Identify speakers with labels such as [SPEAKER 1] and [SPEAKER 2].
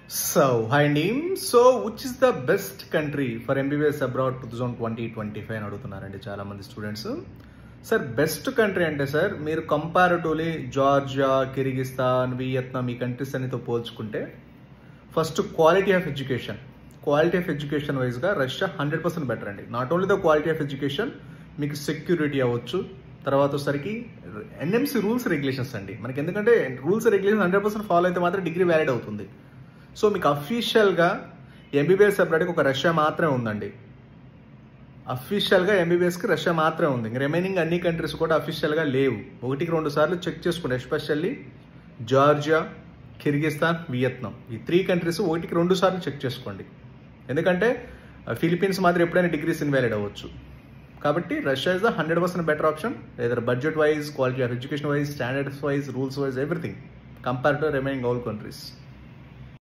[SPEAKER 1] Hi Neem. So, which is the best country for MBBS abroad 2020-25 అని అడుగుతున్నారండి చాలా మంది స్టూడెంట్స్. సార్ బెస్ట్ కంట్రీ అంటే సార్ మీరు కంపారిటివ్లీ జార్జియా, కిర్గిస్తాన్, వియత్నాం ఈ కంట్రీస్ అన్నితో పోల్చుకుంటే ఫస్ట్ క్వాలిటీ ఆఫ్ ఎడ్యుకేషన్ వైజ్గా రష్యా 100% బెటర్ అండి. Not only the quality of education, మీకు సెక్యూరిటీ అవ్వచ్చు, తర్వాత వచ్చేసరికి ఎన్ఎంసీ రూల్స్ రెగ్యులేషన్స్ అండి. మనకి ఎందుకంటే రూల్స్ రెగ్యులేషన్ 100% ఫాలో అయితే మాత్రం డిగ్రీ వ్యాలిడ్ అవుతుంది. సో మీకు అఫీషియల్గా ఎంబీబీఎస్ అబ్రాడ్కి ఒక రష్యా మాత్రమే ఉందండి. అఫీషియల్గా ఎంబీబీఎస్కి రష్యా మాత్రమే ఉంది. ఇంక రిమైనింగ్ అన్ని కంట్రీస్ కూడా అఫీషియల్గా లేవు. 1-2 సార్లు చెక్ చేసుకోండి. ఎస్పెషల్లీ జార్జియా, కిర్గిస్తాన్, వియత్నాం ఈ 3 కంట్రీస్ 1-2 సార్లు చెక్ చేసుకోండి. ఎందుకంటే ఫిలిపీన్స్ మాత్రం ఎప్పుడైనా డిగ్రీస్ ఇన్వాలిడ్ అవ్వచ్చు. కాబట్టి Russia is the 100% better option, either budget wise, quality of education wise, standards wise, rules wise, everything compare to remaining all countries.